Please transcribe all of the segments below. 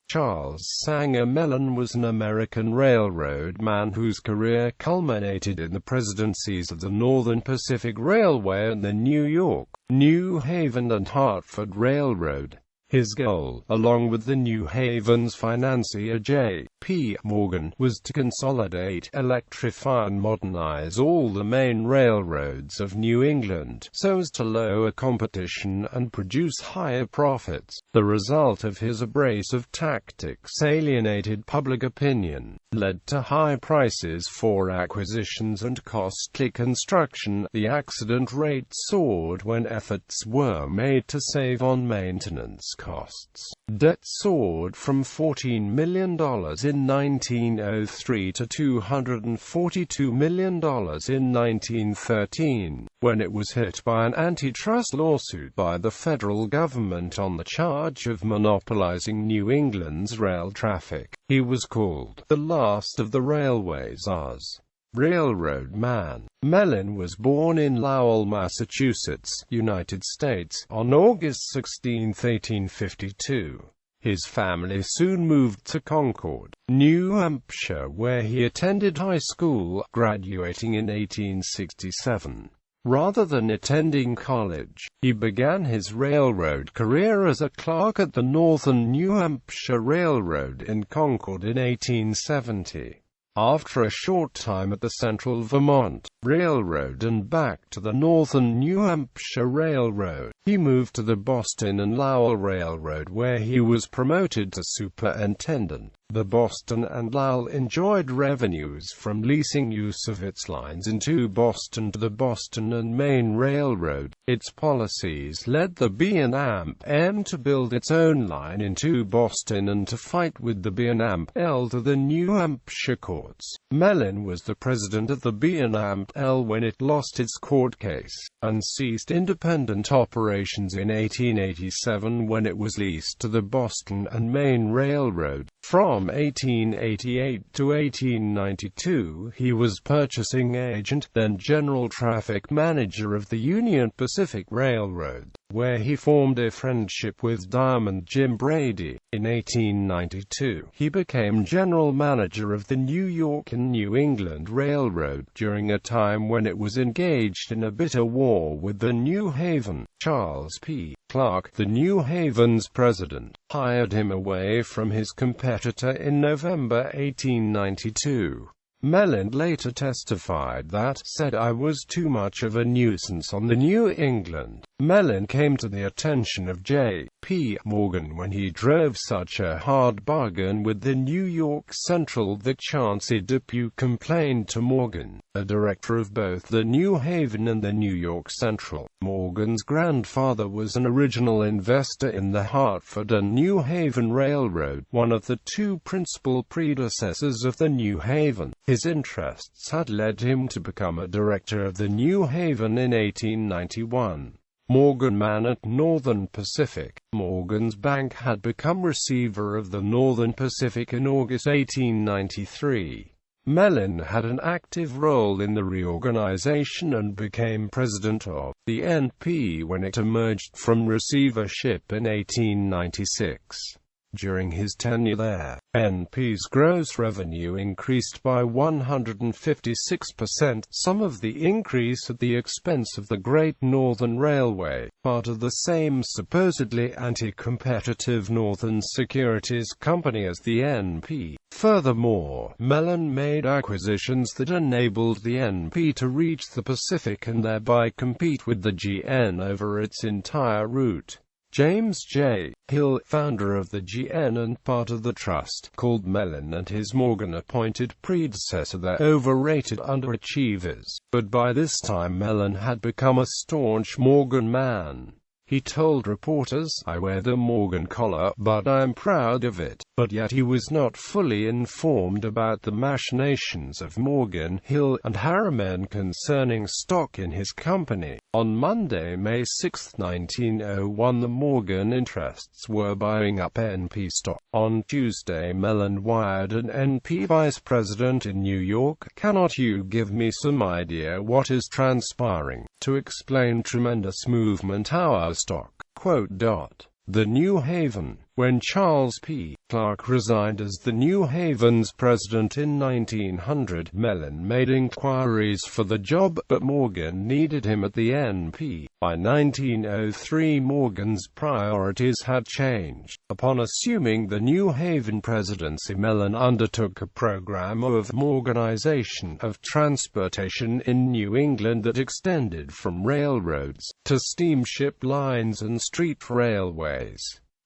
Charles Sanger Mellen was an American railroad man whose career culminated in the presidencies of the Northern Pacific Railway and the New York, New Haven and Hartford Railroad. His goal, along with the New Haven's financier J.P.Morgan, was to consolidate, electrify and modernize all the main railroads of New England, so as to lower competition and produce higher profits. The result of his abrasive tactics alienated public opinion, led to high prices for acquisitions and costly construction. The accident rate soared when efforts were made to save on maintenance costs. Debt soared from $14 million in 1903 to $242 million in 1913, when it was hit by an antitrust lawsuit by the federal government on the charge of monopolizing New England's rail traffic. He was called the last of the railway czars. Railroad man. Mellen was born in Lowell, Massachusetts, United States, on August 16, 1852. His family soon moved to Concord, New Hampshire, where he attended high school, graduating in 1867. Rather than attending college, he began his railroad career as a clerk at the Northern New Hampshire Railroad in Concord in 1870. After a short time at the Central Vermont Railroad and back to the Northern New Hampshire Railroad, he moved to the Boston and Lowell Railroad, where he was promoted to superintendent. The Boston and Lowell enjoyed revenues from leasing use of its lines into Boston to the Boston and Maine Railroad. Its policies led the B&M to build its own line into Boston and to fight with the B&M-L to the New Hampshire courts. Mellen was the president of the B&M-L when it lost its court case, and ceased independent operations in 1887 when it was leased to the Boston and Maine Railroad. From 1888 to 1892, he was purchasing agent, then general traffic manager of the Union Pacific Railroad, where he formed a friendship with Diamond Jim Brady. In 1892, he became general manager of the New York and New England Railroad, during a time when it was engaged in a bitter war with the New Haven. Charles P. Clark, the New Haven's president, hired him away from his competitor in November 1892. Mellen later testified that, said I was too much of a nuisance on the New England. Mellen came to the attention of J.P.Morgan when he drove such a hard bargain with the New York Central that Chauncey Depew complained to Morgan, a director of both the New Haven and the New York Central. Morgan's grandfather was an original investor in the Hartford and New Haven Railroad, one of the two principal predecessors of the New Haven. His interests had led him to become a director of the New Haven in 1891. Morgan man at Northern Pacific. Morgan's bank had become receiver of the Northern Pacific in August 1893. Mellen had an active role in the reorganization and became president of the NP when it emerged from receivership in 1896. During his tenure there, NP's gross revenue increased by 156%, some of the increase at the expense of the Great Northern Railway, part of the same supposedly anti-competitive Northern Securities Company as the NP. Furthermore, Mellen made acquisitions that enabled the NP to reach the Pacific and thereby compete with the GN over its entire route. James J. Hill, founder of the GN and part of the trust, called Mellen and his Morgan-appointed predecessor the overrated underachievers. But by this time Mellen had become a staunch Morgan man. He told reporters, I wear the Morgan collar, but I'm proud of it. But yet he was not fully informed about the machinations of Morgan, Hill, and Harriman concerning stock in his company. On Monday, May 6, 1901, the Morgan interests were buying up NP stock. On Tuesday, Mellen wired an NP vice president in New York, cannot you give me some idea what is transpiring, to explain tremendous movement our stock. The New Haven, When Charles P. Clark resigned as the New Haven's president in 1900, Mellen made inquiries for the job, but Morgan needed him at the NP. By 1903, Morgan's priorities had changed. Upon assuming the New Haven presidency, Mellen undertook a program of modernization of transportation in New England that extended from railroads to steamship lines and street railways.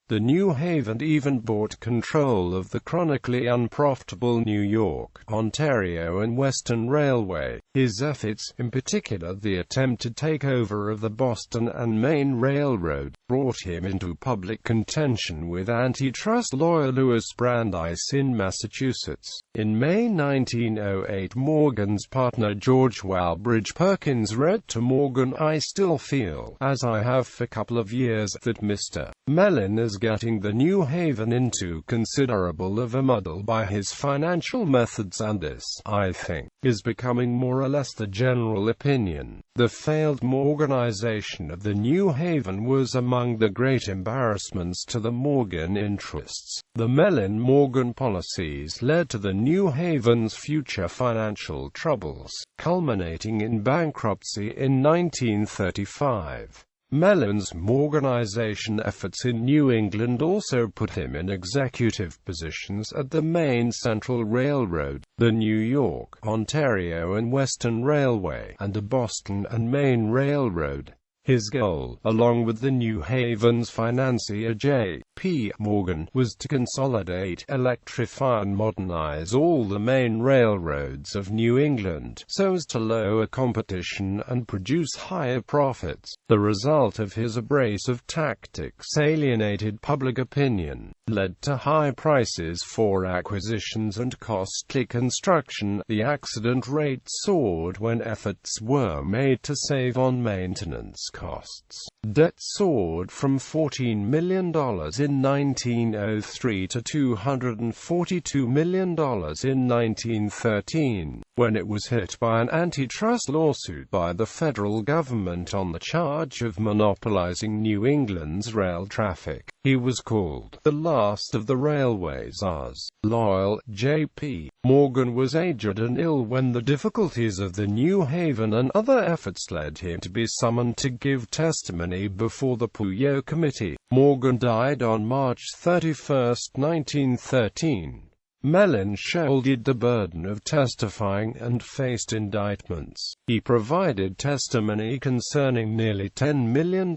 The New Haven even bought control of the chronically unprofitable New York, Ontario and Western Railway. His efforts, in particular the attempted takeover of the Boston and Maine Railroad, brought him into public contention with antitrust lawyer Louis Brandeis in Massachusetts. In May 1908, Morgan's partner George Walbridge Perkins wrote to Morgan, "I still feel, as I have for a couple of years, that Mr. Mellen is getting the New Haven into considerable of a muddle by his financial methods, and this, I think, is becoming more or less the general opinion." The failed Morganization of the New Haven was among the great embarrassments to the Morgan interests. The Mellen-Morgan policies led to the New Haven's future financial troubles, culminating in bankruptcy in 1935. Mellen's Morganization efforts in New England also put him in executive positions at the Maine Central Railroad, the New York, Ontario and Western Railway, and the Boston and Maine Railroad. His goal, along with the New Haven's financier J.P.Morgan, was to consolidate, electrify and modernize all the main railroads of New England, so as to lower competition and produce higher profits. The result of his abrasive tactics alienated public opinion, led to high prices for acquisitions and costly construction. The accident rate soared when efforts were made to save on maintenance costs. Debt soared from $14 million in 1903 to $242 million in 1913, when it was hit by an antitrust lawsuit by the federal government on the charge of monopolizing New England's rail traffic. He was called the last of the railway czars. Loyal, J.P. Morgan was aged and ill when the difficulties of the New Haven and other efforts led him to be summoned to give testimony before the Puyo Committee. Morgan died on March 31, 1913. Mellen shouldered the burden of testifying and faced indictments. He provided testimony concerning nearly $10 million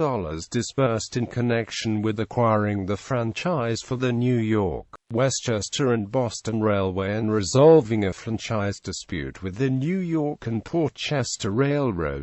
disbursed in connection with acquiring the franchise for the New York, Westchester and Boston Railway and resolving a franchise dispute with the New York and Portchester Railroad.